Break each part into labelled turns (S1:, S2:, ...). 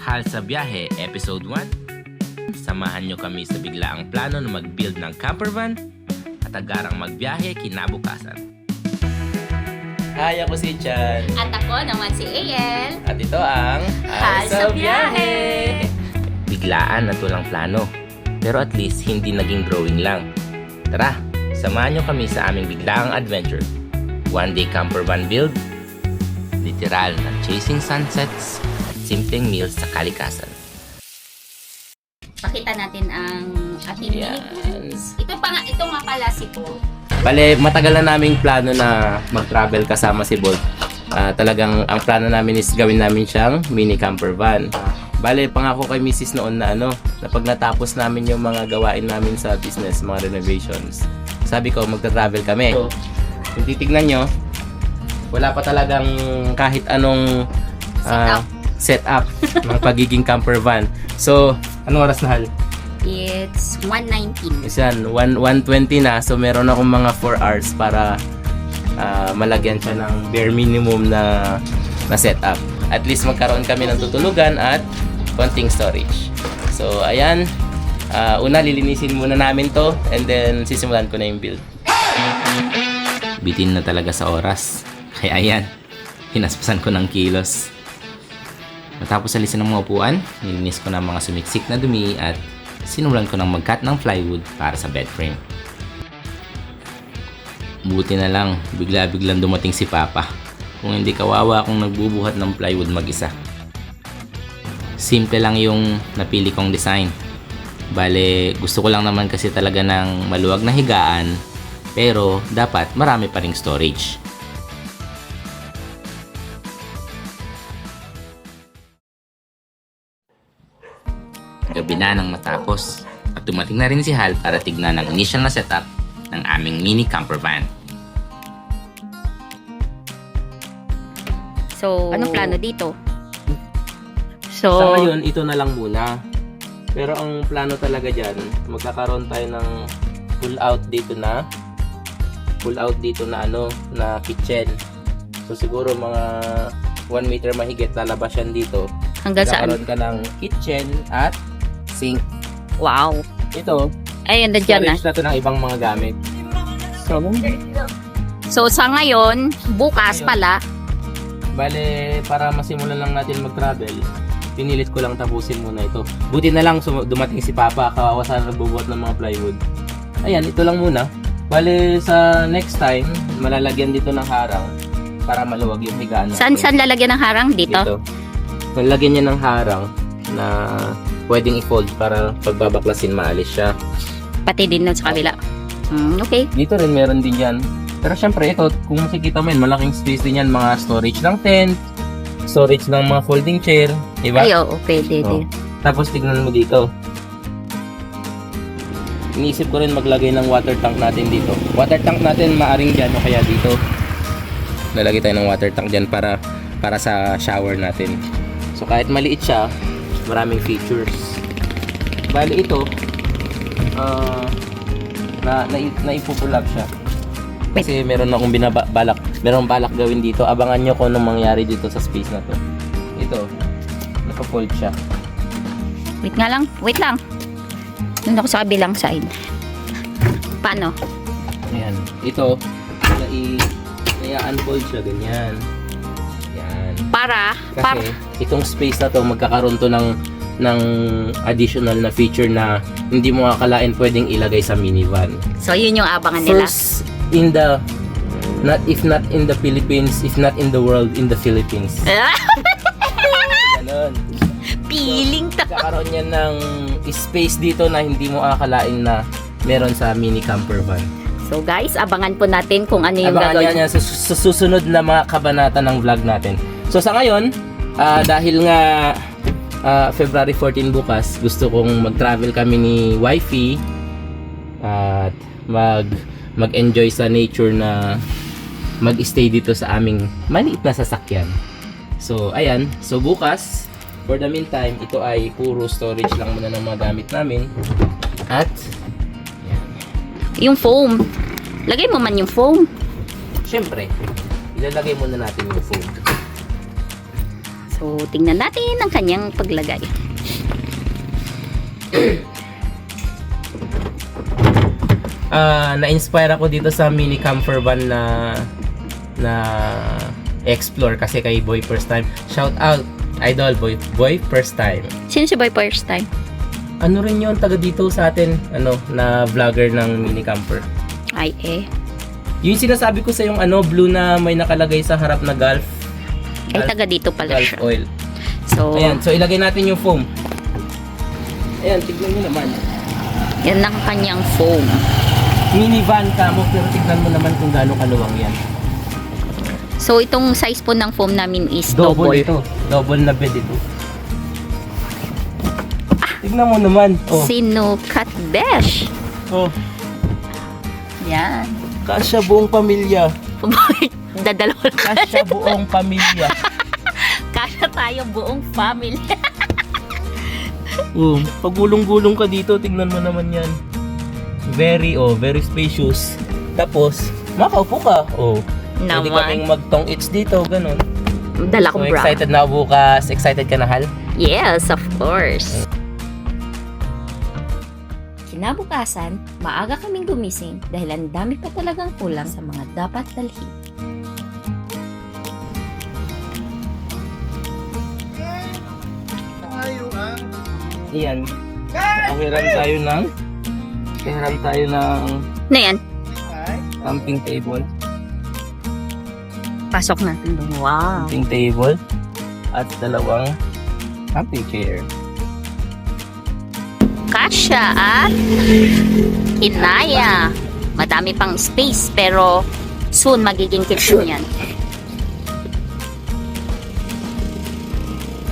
S1: Hal sa Biyahe, Episode 1. Samahan nyo kami sa biglaang plano na mag-build ng campervan at agarang magbiyahe kinabukasan. Hi, ako si Chan.
S2: At ako naman si AL.
S1: At ito ang
S2: Hal sa Biyahe.
S1: Biglaan at walang plano. Pero at least hindi naging drawing lang. Tara, samahan nyo kami sa aming biglaang adventure. One day campervan build, literal na chasing sunsets at simpleng meals sa kalikasan.
S2: Pakita natin ang ating
S1: Yan.
S2: mini tours. Ito nga pala si Po.
S1: Bale, matagal na naming plano na mag-travel kasama si Bolt. Talagang ang plano namin is gawin namin siyang mini camper van. Bale, pangako kay Mrs. noon na na pag natapos namin yung mga gawain namin sa business, mga renovations, sabi ko magta-travel kami. So, kung titignan nyo, wala pa talagang kahit anong setup ng pagiging camper van. So, anong oras na, Hal?
S2: It's 1:19.
S1: Yan, 1:20 na. So, meron akong mga 4 hours para malagyan siya ng bare minimum na setup. At least magkaroon kami ng tutulugan at konting storage. So, ayan. Una, lilinisin muna namin to and then sisimulan ko na yung build. Bitin na talaga sa oras. Kaya ayan, hinaspasan ko ng kilos. Matapos alisin ng mga upuan, nilinis ko na mga sumiksik na dumi at sinulan ko ng mag-cut ng plywood para sa bed frame. Buti na lang, bigla-biglang dumating si Papa. Kung hindi kawawa akong nagbubuhat ng plywood mag-isa. Simple lang yung napili kong design. Bale, gusto ko lang naman kasi talaga ng maluwag na higaan, pero dapat marami pa ring storage. Gabi na nang matapos at dumating na rin si Hal para tignan ang initial na setup ng aming mini camper van.
S2: So, anong plano dito?
S1: Sa
S2: So,
S1: ngayon, ito na lang muna. Pero ang plano talaga dyan, magkakaroon tayo ng pull out dito na na kitchen. So siguro mga 1 meter mahigit lalabas yan dito.
S2: hanggang saan?
S1: Magkakaroon ka ng kitchen at sink.
S2: Wow.
S1: Ito,
S2: Ayun, nandiyan na.
S1: storage na ito ng ibang mga gamit.
S2: So, sa ngayon, bukas
S1: Ayun.
S2: pala,
S1: Bale, para masimulan lang natin mag-travel, pinilit ko lang tapusin muna ito. Buti na lang dumating si Papa, kawawa sana nagbubuhat ng mga plywood. Ayan, ito lang muna. Bale, sa next time, malalagyan dito ng harang para maluwag yung higaan natin.
S2: saan lalagyan ng harang? Dito?
S1: Nalagyan niya ng harang na pwedeng i-fold para pagbabaklasin maalis siya.
S2: Pati din nun sa kabila. Okay.
S1: Dito rin meron din yan. Pero syempre ito, kung makikita mo yan, malaking space din yan. Mga storage ng tent, storage ng mga folding chair, diba?
S2: Ay, oo, pwede din.
S1: Tapos tignan mo dito. Iniisip ko rin maglagay ng water tank natin dito. Water tank natin maaring dyan o kaya dito. Lalagay tayo ng water tank dyan para sa shower natin. So kahit maliit siya, maraming features. Bali ito, naipupulab siya. Kasi meron akong balak gawin dito. Abangan nyo kung anong mangyari dito sa space na to. Ito, naka-fold siya.
S2: Wait lang. Doon ako sa kabilang side. Paano?
S1: Ayan. Ito, i-unfold siya, ganyan. Yan.
S2: Para
S1: Kasi, itong space na to, magkakaroon to ng additional na feature na hindi mo akalain pwedeng ilagay sa minivan.
S2: so yun yung abangan nila.
S1: First, if not in the Philippines, if not in the world, in the Philippines. Ganon.
S2: Feeling to.
S1: Magkakaroon yan ng space dito na hindi mo akalain na meron sa mini camper van.
S2: So guys, abangan po natin kung ano yung
S1: Abangan
S2: gagawin.
S1: niya sa susunod na mga kabanata ng vlog natin. So sa ngayon, dahil nga February 14 bukas, gusto kong mag-travel kami ni wifey at mag-enjoy sa nature na mag-stay dito sa aming maliit na sasakyan. So ayan, so bukas, for the meantime, ito ay puro storage lang muna ng mga gamit namin. At
S2: Yung foam. Lagay mo man yung foam.
S1: syempre, ilalagay muna natin yung foam.
S2: So, tingnan natin ang kanyang paglagay.
S1: Na-inspire ako dito sa mini camper van na explore kasi kay Boy First Time. Shout out, idol, Boy First Time.
S2: Sino si Boy first time?
S1: Ano rin yun, taga dito sa atin, na vlogger ng mini camper.
S2: Ay
S1: Yung sinasabi ko sa yung blue na may nakalagay sa harap na Gulf.
S2: Ay, taga dito pala
S1: Gulf
S2: siya.
S1: oil.
S2: So,
S1: Ayan, so ilagay natin yung foam. Ayan, tignan nyo naman.
S2: yan ang kanyang foam.
S1: Minivan ka mo, pero tignan mo naman kung gaano kaluwang yan.
S2: So, itong size po ng foam namin is
S1: Double
S2: double.
S1: ito. Double na bed ito. Tignan mo naman. Oh.
S2: Sinukat besh.
S1: Oh.
S2: Yan.
S1: Kasya buong pamilya.
S2: Dadalawa lang.
S1: Kasya buong pamilya.
S2: Kasya tayo buong family.
S1: Pagulong-gulong ka dito, tignan mo naman yan. Very spacious. Tapos, makaupo ka. Pwede kaming
S2: Naman.
S1: magtong its dito, ganun.
S2: Dala
S1: So,
S2: kong bra.
S1: excited na bukas. Excited ka na, Hal?
S2: Yes, of course. Kinabukasan, maaga kaming gumising dahil ang dami pa talagang kulang sa mga dapat dalhin.
S1: Iyan. Pahiram tayo ng
S2: Na yan,
S1: camping table.
S2: pasok natin doon. Wow.
S1: Camping table. At dalawang camping chair.
S2: Kasya at kinaya. Madami pang space pero soon magiging kitchen yan.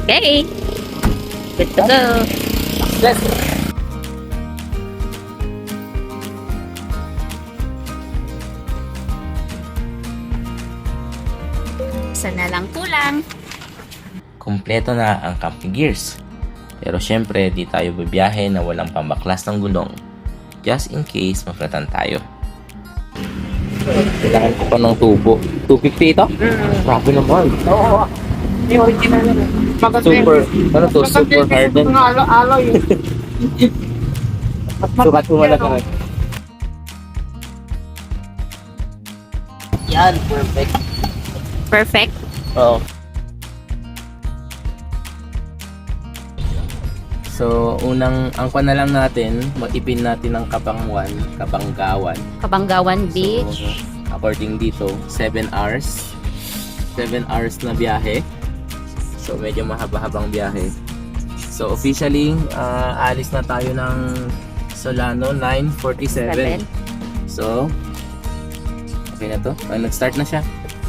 S2: Okay. Good to go.
S1: Let's go.
S2: Isa na lang kulang.
S1: Kompleto na ang camping gears. Pero syempre, di tayo bibiyahe na walang pambaklas ng gulong. Just in case maflatan tayo. Kailangan ko pa ng tubo. 250 ito? Grabe naman.
S3: Oo. Hindi original yun.
S1: Super, ano to? Super hardened.
S3: Aloy.
S1: Sukat mo wala ka na. Yan, perfect.
S2: Perfect.
S1: Oo. So, ang na lang natin, mag-ipin natin ng Kabangwan, Kabanggawan.
S2: Kabanggawan Beach.
S1: So, according dito, 7 hours. 7 hours na biyahe. So, medyo mahaba-habang biyahe. So, officially, alis na tayo ng Solano, 9:47. So, okay na to. Nag-start na siya.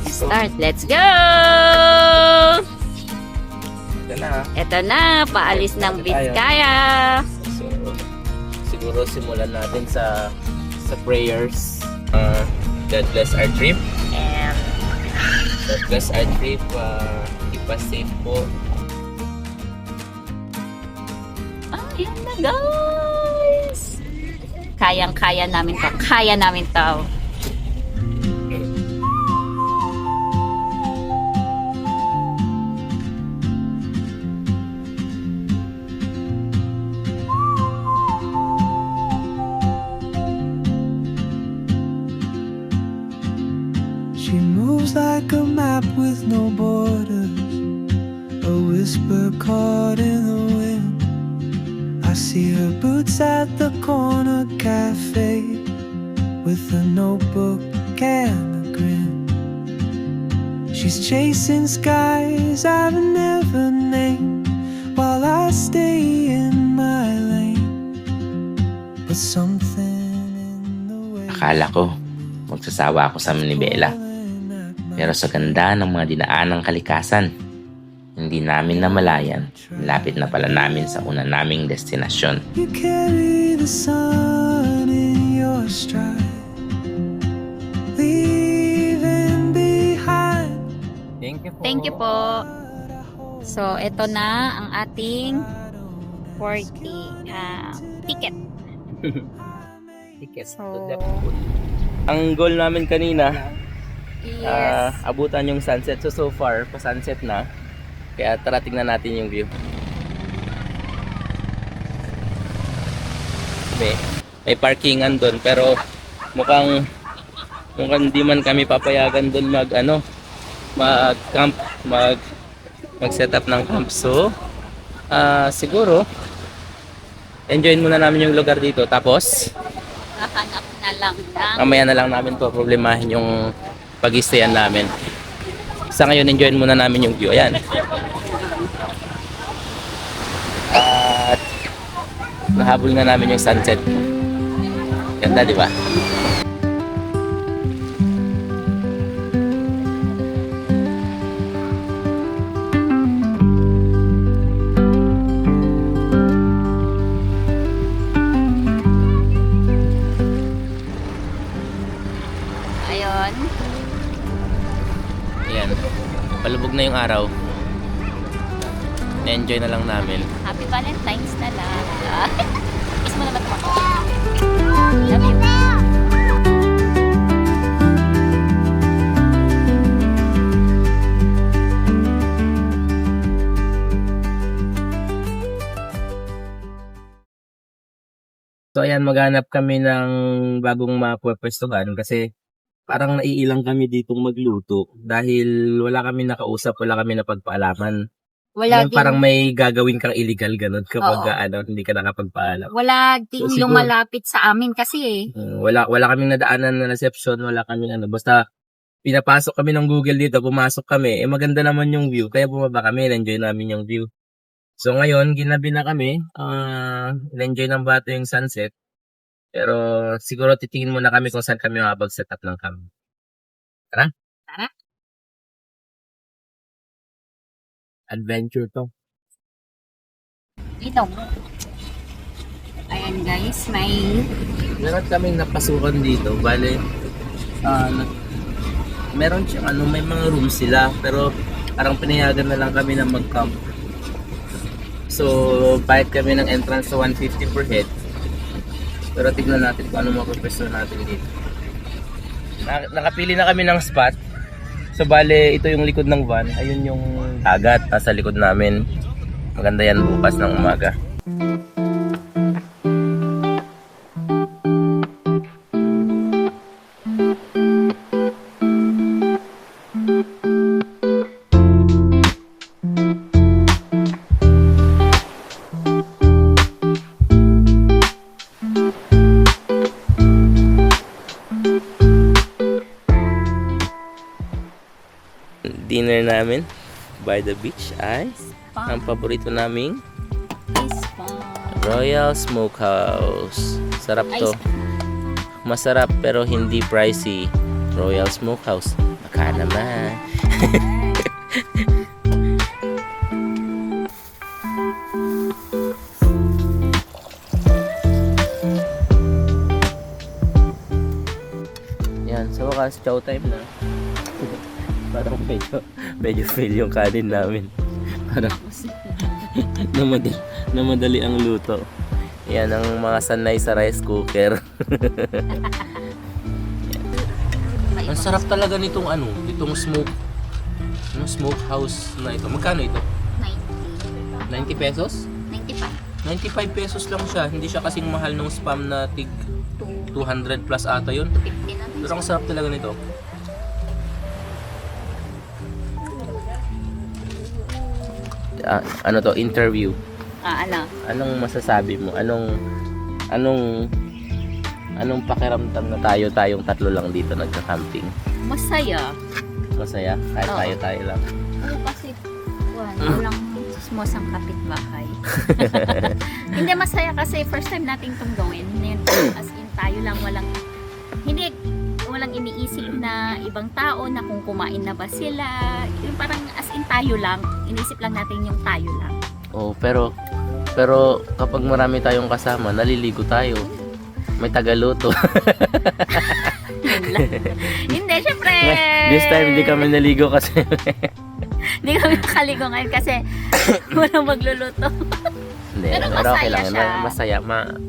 S1: So,
S2: Start. Let's go!
S1: ito na.
S2: Ito na, paalis ng Vizcaya.
S1: So, siguro simulan natin sa prayers. God bless our trip.
S2: And
S1: God bless our trip. Keep us safe po.
S2: ayan na guys. Kayang-kaya namin to. Kaya namin to.
S4: She moves like a map with no borders, a whisper caught in the wind. I see her boots at the corner cafe with a notebook and a grin. She's chasing skies I've never named while I stay in my lane. But something in the way
S1: Akala ko, magsasawa ako sa Manibela. Pero sa ganda ng mga dinaanang kalikasan, hindi namin namalayan, lapit na pala namin sa una naming destinasyon.
S4: you carry the sun in your stride, leaving behind.
S1: Thank you po.
S2: Thank you po. So, ito na ang ating 40 ticket.
S1: Tickets
S2: So,
S1: to Deadpool. Ang goal namin kanina,
S2: yes.
S1: abutan yung sunset. So far, pa-sunset na. Kaya tara tingnan natin yung view. May parkingan doon pero mukhang hindi man kami papayagan doon mag-camp, mag-set up ng camp. So, siguro enjoyin muna namin yung lugar dito. Tapos,
S2: Hahanap na lang ng
S1: mamaya na lang namin po problemahin yung pag-stayan namin. Sa ngayon, enjoyin muna namin yung view. Ayan. At nahabol nga namin yung sunset. Ganda, di ba?
S2: Ayun.
S1: Ayan. Palubog na yung araw. Na-enjoy na lang namin.
S2: Happy Valentine's na lang. Kiss mo naman ako. Love you.
S1: So ayan, maghanap kami ng bagong mapwestuhan kasi parang naiilang kami ditong magluto dahil wala kami nakausap, wala kami napagpaalaman.
S2: Wala
S1: Yung parang may gagawin kang illegal ganun kapag
S2: Oo.
S1: hindi ka nakapagpaalam.
S2: Wala ding
S1: So, siguro-
S2: lumalapit sa amin kasi
S1: Wala kaming nadaanan na reception, wala kaming basta pinapasok kami ng Google dito, pumasok kami, maganda naman yung view, kaya bumaba kami, enjoy namin yung view. So ngayon, ginabi na kami, enjoy ng bata yung sunset, pero siguro titingin muna kami kung saan kami makapag-set up ng camp. Tara?
S2: Tara.
S1: Adventure to.
S2: Dito. Ayan guys, may
S1: Meron kaming napasukan dito, bale, meron siyang may mga rooms sila, pero parang pinayagan na lang kami na mag-camp. So, bayad kami ng entrance sa 150 per head. Pero tignan natin kung ano mapapwesto natin dito. Nakapili na kami ng spot. So, bale, ito yung likod ng van. Ayun yung dagat nasa likod namin. Maganda yan bukas ng umaga. Dinner namin by the beach ay ang paborito naming Royal Smokehouse. Sarap to. Masarap pero hindi pricey. Royal Smokehouse. Baka naman. Yan, sa wakas, chow time na. Parang medyo fail yung kanin namin. Parang namadali ang luto. Yan ang mga sanay sa rice cooker. Ang sarap talaga nitong itong smokehouse na ito. Magkano ito? 90 pesos? 95 pesos lang siya. Hindi siya kasing mahal ng spam na tig 200 plus ata yun. Pero ang sarap talaga nito. Ano to, interview.
S2: Ano?
S1: Anong masasabi mo? Anong pakiramdam na tayong tatlo lang dito nagka-camping?
S2: Masaya.
S1: Masaya? Kahit
S2: Oo.
S1: tayo lang.
S2: Oo, kasi walang sismosang kapitbahay. Hindi masaya kasi first time nating itong gawin. As in tayo lang, walang iniisip na ibang tao na kung kumain na ba sila. Yung parang as in tayo lang. Inisip lang natin yung tayo lang.
S1: Oh, pero kapag marami tayong kasama, naliligo tayo. May tagaluto.
S2: Hindi, syempre.
S1: This time hindi kami naligo kasi
S2: Hindi kami nakaligo ngayon kasi walang magluluto.
S1: hindi,
S2: Pero
S1: okay
S2: masaya
S1: lang.
S2: siya.
S1: Masaya.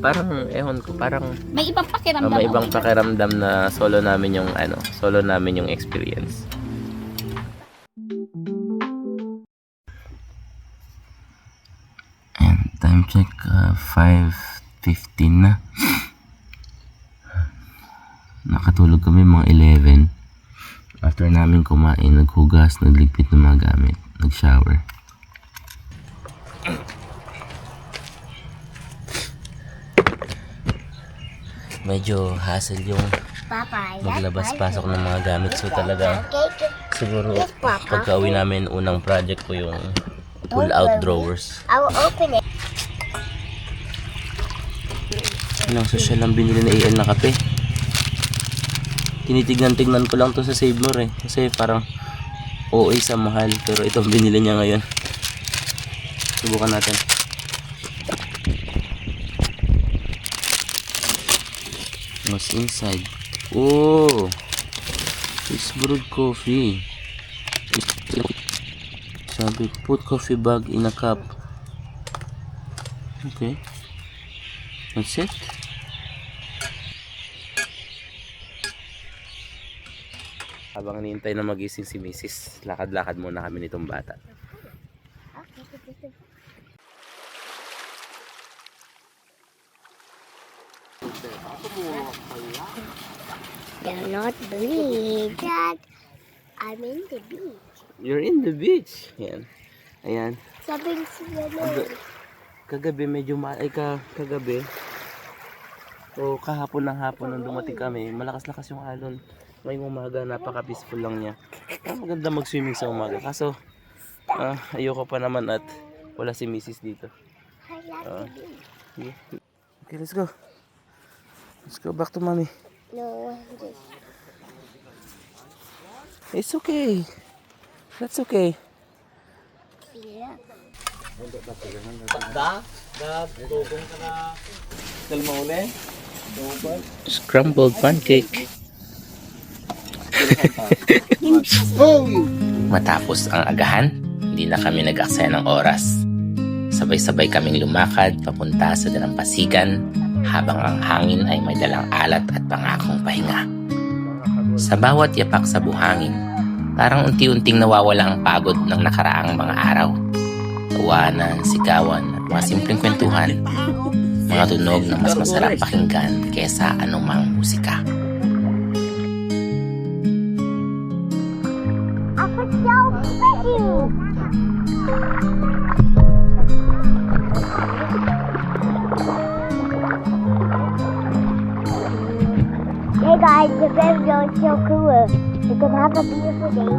S1: Parang, ewan ko, parang
S2: May ibang pakiramdam.
S1: may ibang
S2: okay.
S1: pakiramdam na solo namin yung experience. Time check, 5:15 na. Nakatulog kami mga 11. After namin kumain, naghugas, nagligpit ng mga gamit, nag-shower. Medyo hassle yung maglabas-pasok ng mga gamit. So talaga, siguro pagka-uwi namin, unang project ko yung pull-out drawers.
S5: I will open it.
S1: Ilang social lang binili na AL na kape. Tinitignan-tignan ko lang to sa Save More eh. Kasi parang OA sa mahal. Pero ito binili niya ngayon. Subukan natin. What's inside? Oh! It's brewed coffee. Sabi, put coffee bag in a cup. Okay. That's it. Habang hinihintay na magising si Mrs., lakad-lakad muna kami nitong bata.
S5: You're not believe that I'm in the beach.
S1: You're in the beach. Ayan. Ayan.
S5: Sabi siya
S1: Kagabi medyo kagabi. O kahapon ng hapon nung dumating kami, malakas-lakas yung alon. Ngayong umaga, napaka-peaceful lang niya. Maganda mag-swimming sa umaga. Kaso, ayoko pa naman at wala si Mrs. dito. Okay, let's go. Let's go back to mommy.
S5: No, just
S1: It's okay. That's okay.
S5: yeah.
S1: Scrambled pancake. Matapos ang agahan, hindi na kami nag-aksaya ng oras. Sabay-sabay kaming lumakad papunta sa dalampasigan habang ang hangin ay may dalang alat at pangakong pahinga. Sa bawat yapak sa buhangin, parang unti-unting nawawala ang pagod ng nakaraang mga araw. Tawanan, sigawan at mga simpleng kwentuhan. Mga tunog na mas masarap pakinggan kesa anumang musika.
S5: I could go fishing. Hey guys, the video is so cool. You can have a beautiful day.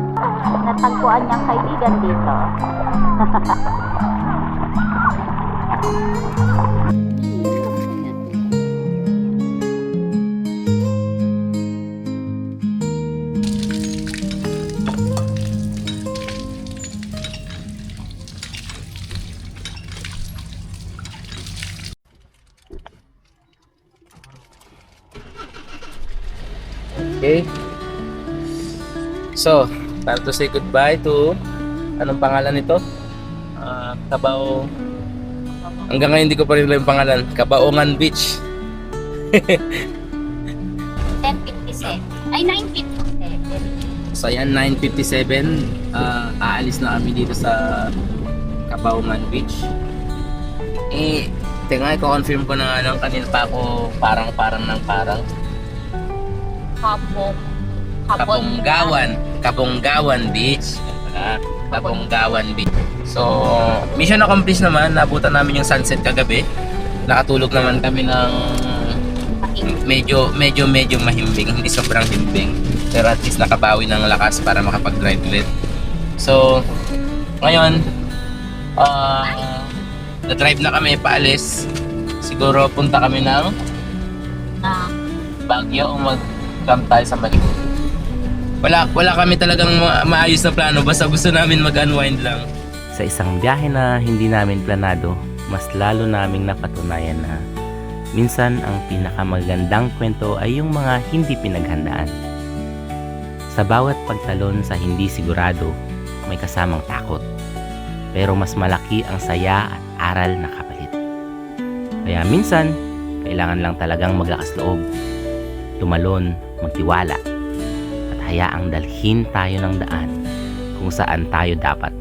S2: Natagpuan niyang kaibigan dito.
S1: Okay. So, time to say goodbye to anong pangalan nito? Cabao. Hanggang ngayon hindi ko pa rin alam yung pangalan. Cabaongan Beach.
S2: 10:57. Ay, 9:57.
S1: So ayan, 9:57. Aalis na kami dito sa Cabaongan Beach. Teka, i-confirm ko na nga lang, kanina pa ako parang Kabonggawan Beach. Kabonggawan Beach. So, mission accomplished naman. Nabutan namin yung sunset kagabi. Nakatulog naman kami ng medyo mahimbing. Hindi sobrang himbing. Pero at least nakabawi ng lakas para makapag-drive ulit. So, ngayon, na-drive na kami paalis. Siguro punta kami ng Baguio o mag-camp tayo sa Malibu. Wala kami talagang maayos na plano, basta gusto namin mag-unwind lang. Sa isang biyahe na hindi namin planado, mas lalo naming napatunayan na minsan ang pinakamagandang kwento ay yung mga hindi pinaghandaan. Sa bawat pagtalon sa hindi sigurado, may kasamang takot. Pero mas malaki ang saya at aral na kapalit. Kaya minsan, kailangan lang talagang maglakas loob, tumalon, magtiwala, at hayaang dalhin tayo ng daan kung saan tayo dapat